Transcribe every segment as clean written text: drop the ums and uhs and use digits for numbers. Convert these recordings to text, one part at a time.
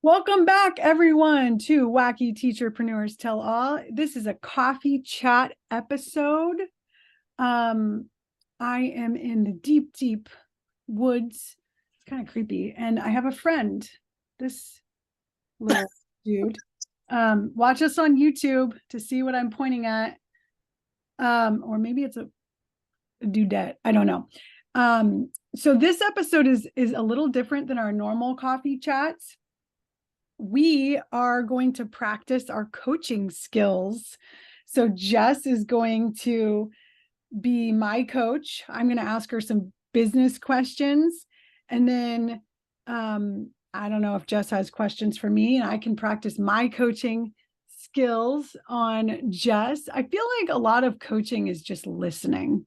Welcome back, everyone, to Wacky Teacherpreneurs Tell All. This is a coffee chat episode. I am in the deep, deep woods. It's kind of creepy. And I have a friend, this little dude. Watch us on YouTube to see what I'm pointing at. Or maybe it's a dudette. I don't know. So this episode is a little different than our normal coffee chats. We are going to practice our coaching skills. So Jess is going to be my coach. I'm going to ask her some business questions. And then I don't know if Jess has questions for me, and I can practice my coaching skills on Jess. I feel like a lot of coaching is just listening,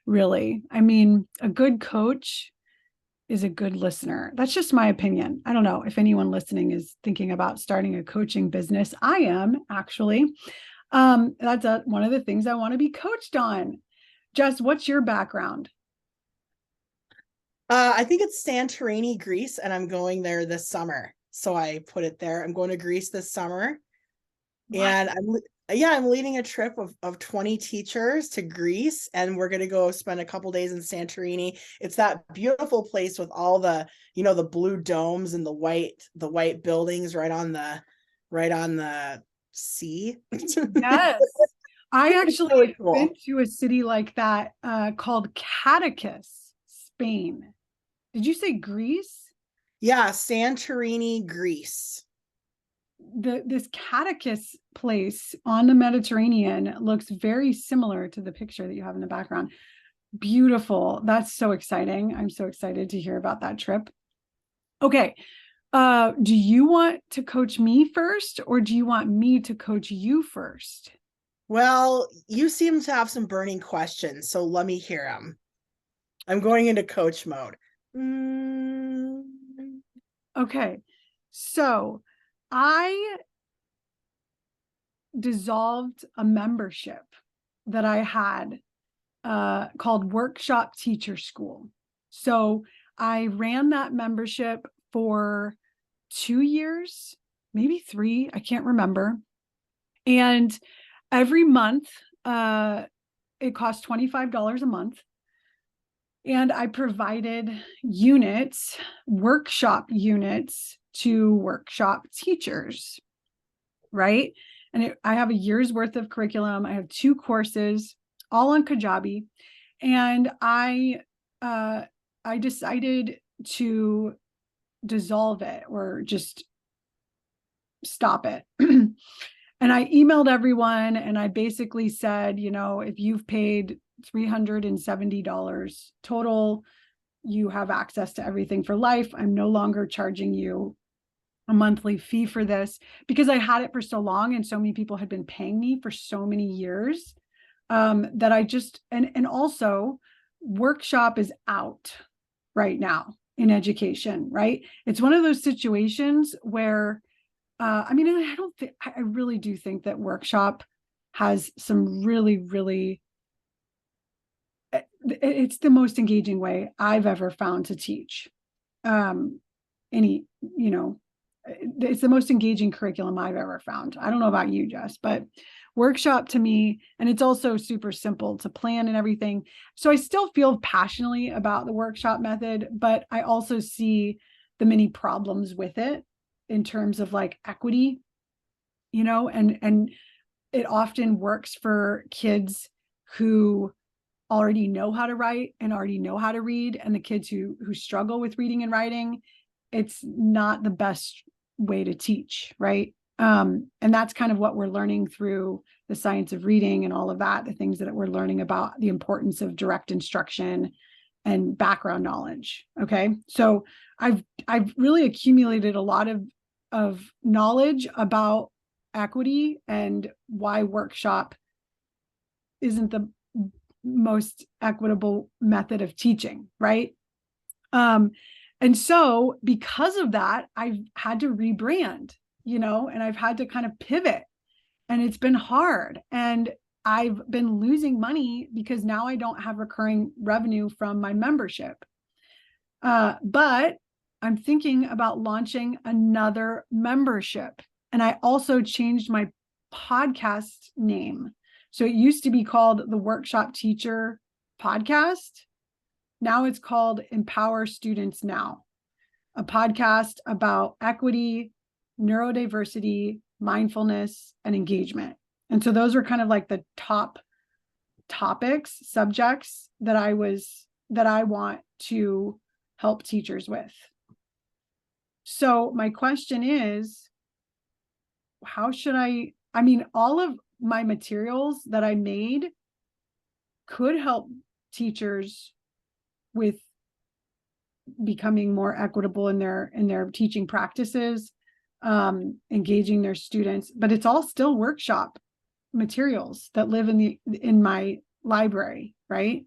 really. I mean, a good coach is a good listener. That's just my opinion. I don't know if anyone listening is thinking about starting a coaching business. I am actually. That's one of the things I want to be coached on. Jess, what's your background? I think it's Santorini, Greece, and I'm going there this summer. So I put it there. I'm going to Greece this summer. Wow. And I'm leading a trip of 20 teachers to Greece, and we're going to go spend a couple days in Santorini. It's that beautiful place with all the blue domes and the white buildings right on the sea. Yes. I actually really cool. Been to a city like that called Catechus, Spain. Did you say Greece? Yeah, Santorini, Greece. This Catechus place on the Mediterranean looks very similar to the picture that you have in the background. Beautiful. That's so exciting. I'm so excited to hear about that trip. Okay. Do you want to coach me first, or do you want me to coach you first? Well, you seem to have some burning questions, so let me hear them. I'm going into coach mode. Okay. So I dissolved a membership that I had called Workshop Teacher School. So I ran that membership for 2 years, maybe 3, I can't remember. And every month, it cost $25 a month. And I provided workshop units to workshop teachers, right? And I have a year's worth of curriculum. I have 2 courses, all on Kajabi. And I decided to dissolve it, or just stop it. And I emailed everyone, and I basically said, if you've paid $370 total, you have access to everything for life. I'm no longer charging you a monthly fee for this, because I had it for so long and so many people had been paying me for so many years, that I just, and also workshop is out right now in education, right? It's one of those situations where, I really do think that workshop has some really, really, it's the most engaging way I've ever found to teach. It's the most engaging curriculum I've ever found. I don't know about you, Jess, but workshop to me, and it's also super simple to plan and everything. So I still feel passionately about the workshop method, but I also see the many problems with it in terms of like equity, and it often works for kids who already know how to write and already know how to read, and the kids who struggle with reading and writing, it's not the best way to teach, right? And that's kind of what we're learning through the science of reading and all of that, the things that we're learning about the importance of direct instruction and background knowledge. Okay. So I've really accumulated a lot of knowledge about equity and why workshop isn't the most equitable method of teaching, right? And so because of that, I've had to rebrand, and I've had to kind of pivot, and it's been hard. And I've been losing money because now I don't have recurring revenue from my membership. But I'm thinking about launching another membership. And I also changed my podcast name. So it used to be called the Workshop Teacher Podcast. Now it's called Empower Students Now, a podcast about equity, neurodiversity, mindfulness, and engagement. And so those are kind of like the top topics, subjects that I want to help teachers with. So my question is, how should I mean, all of my materials that I made could help teachers with becoming more equitable in their teaching practices, engaging their students, but it's all still workshop materials that live in my library, right?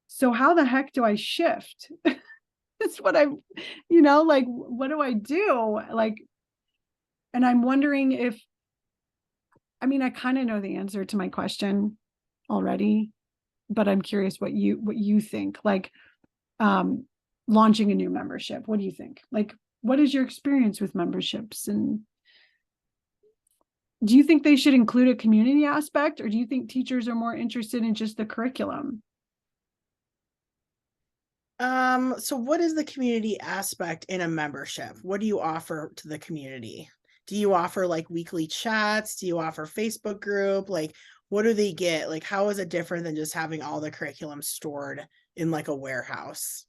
So how the heck do I shift? That's what like, what do I do? Like, and I'm wondering if, I kind of know the answer to my question already, but I'm curious what you think. Like, launching a new membership. What do you think? Like, what is your experience with memberships? And do you think they should include a community aspect, or do you think teachers are more interested in just the curriculum? So what is the community aspect in a membership? What do you offer to the community? Do you offer like weekly chats? Do you offer Facebook group? Like, what do they get? Like, how is it different than just having all the curriculum stored in like a warehouse?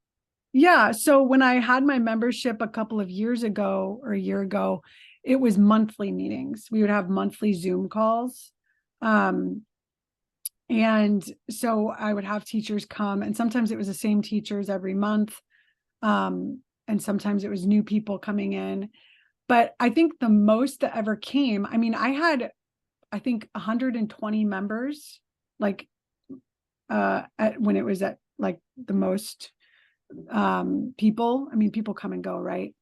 Yeah. So when I had my membership a couple of years ago or a year ago, it was monthly meetings. We would have monthly Zoom calls. And so I would have teachers come, and sometimes it was the same teachers every month. And sometimes it was new people coming in. But I think the most that ever came, I had, I think 120 members, like, when it was at like the most people. People come and go, right?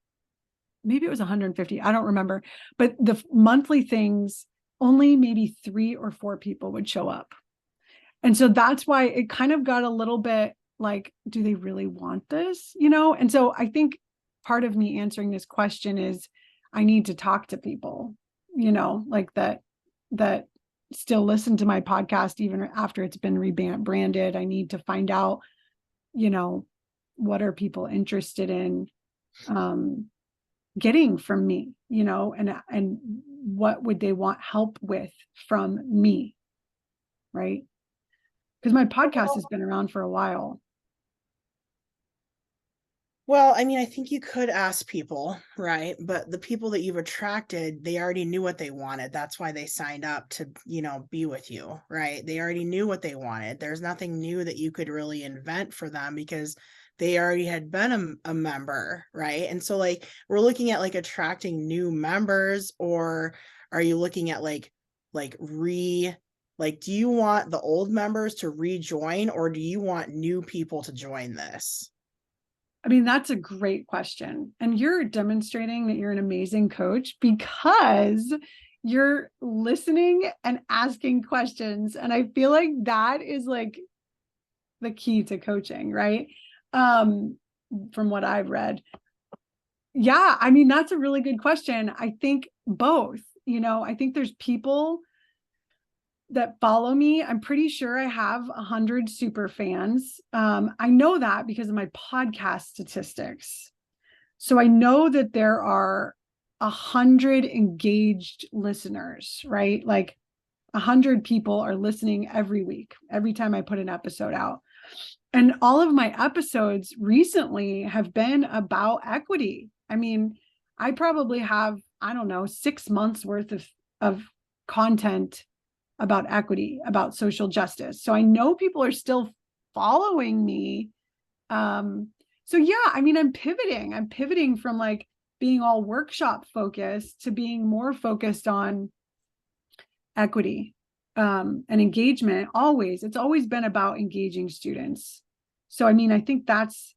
Maybe it was 150. I don't remember. But the monthly things, only maybe 3 or 4 people would show up. And so that's why it kind of got a little bit like, do they really want this? And so I think part of me answering this question is I need to talk to people, like that still listen to my podcast even after it's been rebranded. I need to find out, what are people interested in getting from me, and what would they want help with from me, right? Because my podcast has been around for a while. Well, I think you could ask people, right? But the people that you've attracted, they already knew what they wanted. That's why they signed up to, be with you, right? They already knew what they wanted. There's nothing new that you could really invent for them because they already had been a member, right? And so like, we're looking at like attracting new members, or are you looking at like do you want the old members to rejoin, or do you want new people to join this? That's a great question. And you're demonstrating that you're an amazing coach because you're listening and asking questions. And I feel like that is like the key to coaching, right? From what I've read. Yeah, that's a really good question. I think both, I think there's people that follow me. I'm pretty sure I have 100 super fans. I know that because of my podcast statistics. So I know that there are 100 engaged listeners, right? Like 100 people are listening every week, every time I put an episode out. And all of my episodes recently have been about equity. I probably have, 6 months worth of content about equity, about social justice. So I know people are still following me. So yeah, I'm pivoting from like being all workshop focused to being more focused on equity, and engagement. It's always been about engaging students. So, I think that's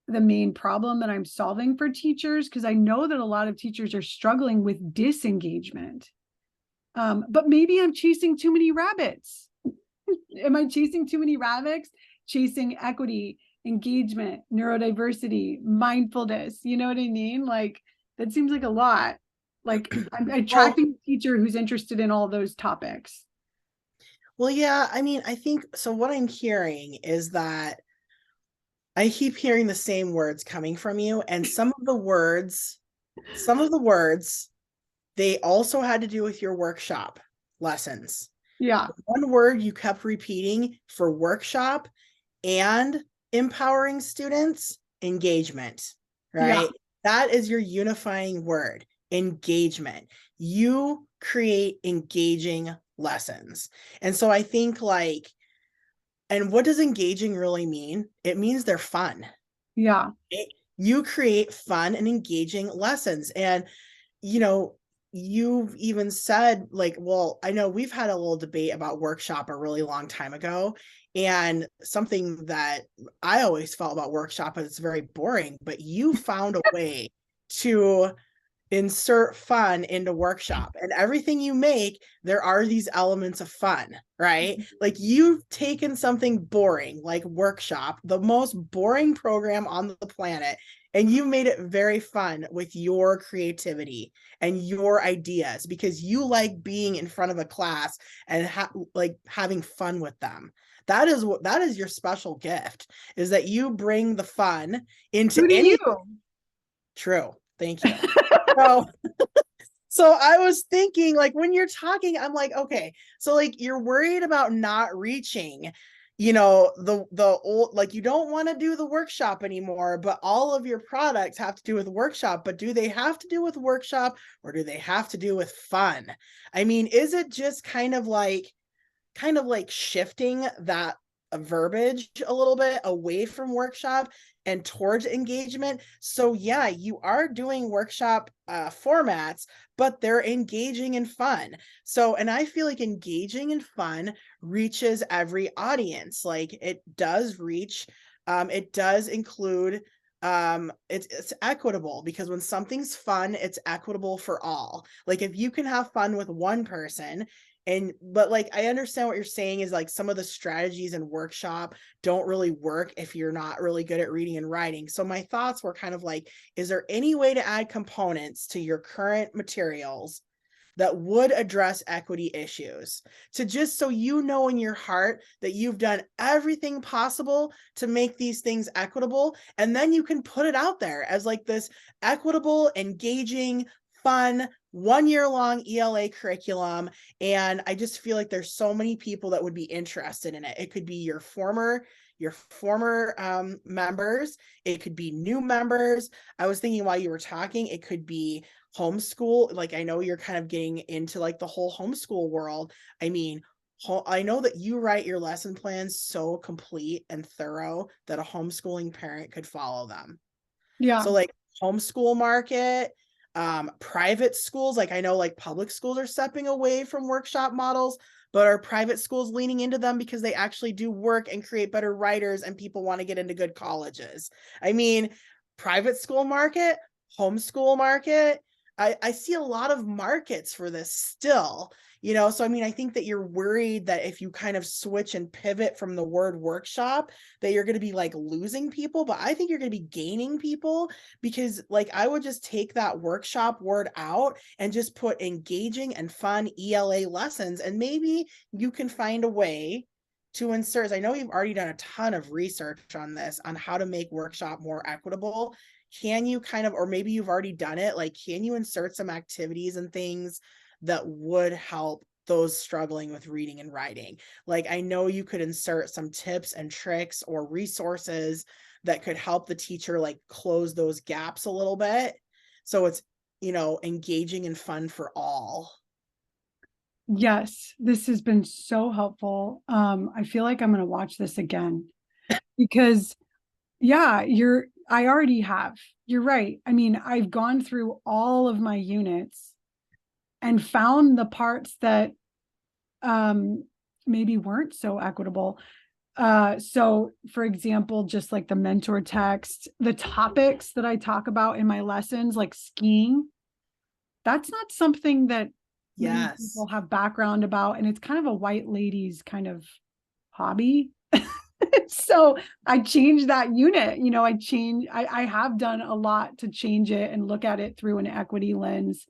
the main problem that I'm solving for teachers, because I know that a lot of teachers are struggling with disengagement. But maybe I'm chasing too many rabbits. Am I chasing too many rabbits? Chasing equity, engagement, neurodiversity, mindfulness. You know what I mean? Like, that seems like a lot. Like, I'm Well, attracting a teacher who's interested in all those topics. well, yeah, I mean, I think so. What I'm hearing is that I keep hearing the same words coming from you, and some of the words, they also had to do with your workshop lessons. Yeah. One word you kept repeating for workshop and empowering students, engagement, Yeah. right? That is your unifying word, engagement. You create engaging lessons. And so I think like, and what does engaging really mean? It means they're fun. Yeah. You create fun and engaging lessons. And, you know, you've even said, like, well, I know we've had a little debate about workshop a really long time ago. And something that I always felt about workshop is it's very boring, but you found a way to insert fun into workshop, and everything you make, there are these elements of fun, right? Like you've taken something boring like workshop, the most boring program on the planet, and you made it very fun with your creativity and your ideas because you like being in front of a class and like having fun with them. That is what, that is your special gift, is that you bring the fun into Who do any. you? True, thank you. So, so I was thinking, like, when you're talking, I'm like, okay, so like you're worried about not reaching, you know, the old, like you don't want to do the workshop anymore, but all of your products have to do with workshop. But do they have to do with workshop, or do they have to do with fun? I mean, is it just kind of like shifting that verbiage a little bit away from workshop and towards engagement? So yeah, you are doing workshop formats, but they're engaging and fun. So, and I feel like engaging and fun reaches every audience. Like it does reach, it does include, it's equitable, because when something's fun, it's equitable for all. Like if you can have fun with one person, and but like I understand what you're saying is like some of the strategies in workshop don't really work if you're not really good at reading and writing. So my thoughts were kind of like, is there any way to add components to your current materials that would address equity issues, to just so you know in your heart that you've done everything possible to make these things equitable, and then you can put it out there as like this equitable, engaging, fun 1 year long ELA curriculum. And I just feel like there's so many people that would be interested in it. It could be your former members, it could be new members. I was thinking while you were talking, it could be homeschool. Like I know you're kind of getting into like the whole homeschool world. I mean, I know that you write your lesson plans so complete and thorough that a homeschooling parent could follow them. Yeah. So like homeschool market, private schools, like I know like public schools are stepping away from workshop models, but are private schools leaning into them because they actually do work and create better writers and people want to get into good colleges? I mean, private school market, homeschool market, I see a lot of markets for this still, you know. So I mean, I think that you're worried that if you kind of switch and pivot from the word workshop, that you're going to be like losing people, but I think you're going to be gaining people, because like I would just take that workshop word out and just put engaging and fun ELA lessons, and maybe you can find a way to insert. I know you've already done a ton of research on this, on how to make workshop more equitable. Can you kind of, or maybe you've already done it, like can you insert some activities and things that would help those struggling with reading and writing? Like I know you could insert some tips and tricks or resources that could help the teacher like close those gaps a little bit, so it's, you know, engaging and fun for all. Yes, this has been so helpful. I feel like I'm going to watch this again because, yeah, I already have. You're right. I mean, I've gone through all of my units and found the parts that um, maybe weren't so equitable. So for example, just like the mentor text, the topics that I talk about in my lessons, like skiing, that's not something that many Yes. people have background about. And it's kind of a white lady's kind of hobby. So I changed that unit, I have done a lot to change it and look at it through an equity lens.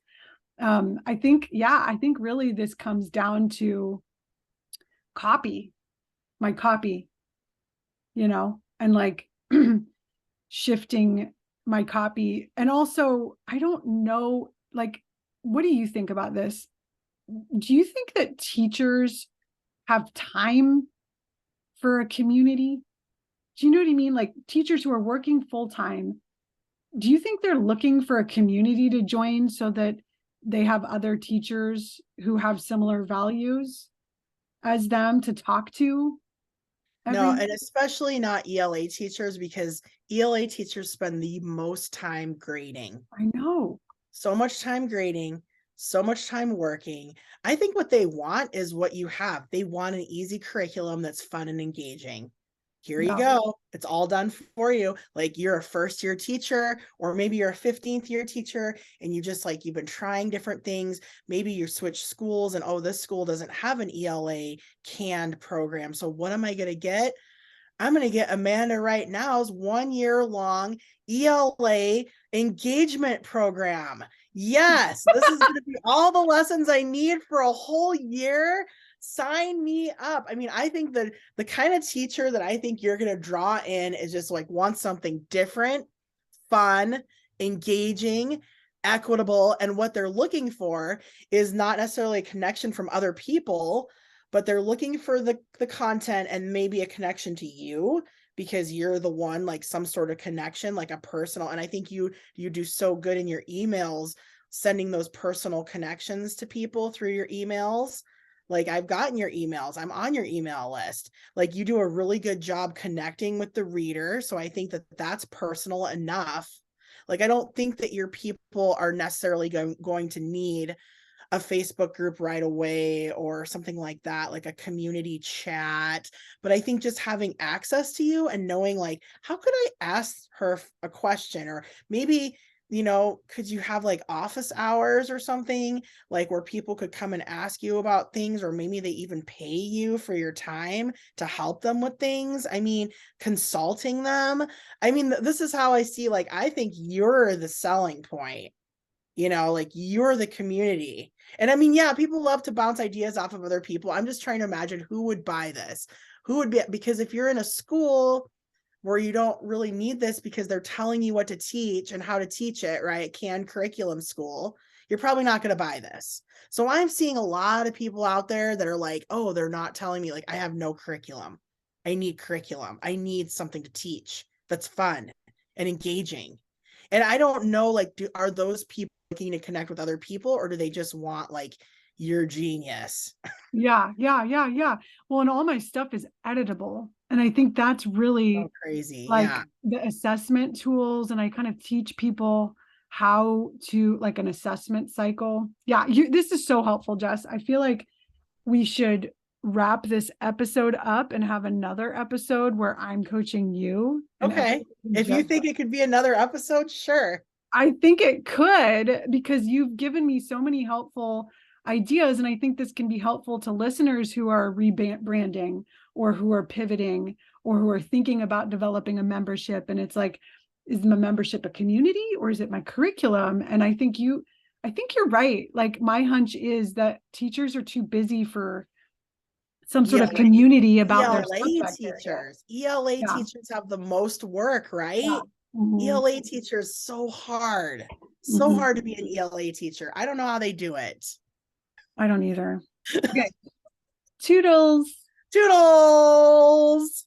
I think really this comes down to copy, my copy, and like shifting my copy. And also, I don't know, like, what do you think about this? Do you think that teachers have time for a community? Do you know what I mean? Like teachers who are working full time, do you think they're looking for a community to join so that they have other teachers who have similar values as them to talk to No, every and especially not ELA teachers, because ELA teachers spend the most time grading. I know. So much time grading, so much time working. I think what they want is what you have. They want an easy curriculum that's fun and engaging. Here you Yeah. go. It's all done for you. Like you're a first year teacher, or maybe you're a 15th year teacher, and you've been trying different things. Maybe you switch schools and, oh, this school doesn't have an ELA canned program. So what am I going to get? I'm going to get Amanda right now's 1 year long ELA engagement program. Yes, this is going to be all the lessons I need for a whole year. Sign me up. I mean, I think that the kind of teacher that I think you're going to draw in is just like wants something different, fun, engaging, equitable. And what they're looking for is not necessarily a connection from other people, but they're looking for the content and maybe a connection to you, because you're the one, like some sort of connection, like a personal. And I think you do so good in your emails, sending those personal connections to people through your emails. Like I've gotten your emails, I'm on your email list. Like you do a really good job connecting with the reader. So I think that that's personal enough. Like I don't think that your people are necessarily going to need a Facebook group right away or something like that, like a community chat. But I think just having access to you and knowing like, how could I ask her a question? Or maybe, could you have like office hours or something, like where people could come and ask you about things, or maybe they even pay you for your time to help them with things. I mean, consulting them. I mean, this is how I see, like, I think you're the selling point. Like you're the community. And I mean, yeah, people love to bounce ideas off of other people. I'm just trying to imagine who would buy this, who would be, because if you're in a school where you don't really need this because they're telling you what to teach and how to teach it, right? Canned curriculum school, you're probably not going to buy this. So I'm seeing a lot of people out there that are like, oh, they're not telling me, like, I have no curriculum. I need curriculum. I need something to teach that's fun and engaging. And I don't know, like, are those people looking to connect with other people, or do they just want like your genius? Yeah. Well, and all my stuff is editable. And I think that's really So crazy. like Yeah. the assessment tools. And I kind of teach people how to like an assessment cycle. Yeah, this is so helpful, Jess. I feel like we should wrap this episode up and have another episode where I'm coaching you. Okay. If you think it could be another episode, sure. I think it could, because you've given me so many helpful ideas. And I think this can be helpful to listeners who are rebranding or who are pivoting or who are thinking about developing a membership. And it's like, is my membership a community or is it my curriculum? And I think you're right. Like my hunch is that teachers are too busy for some sort of community about their teachers. ELA teachers have the most work, right? Yeah. Mm-hmm. ELA teachers, so hard. So hard to be an ELA teacher. I don't know how they do it. I don't either. Okay. Toodles. Toodles.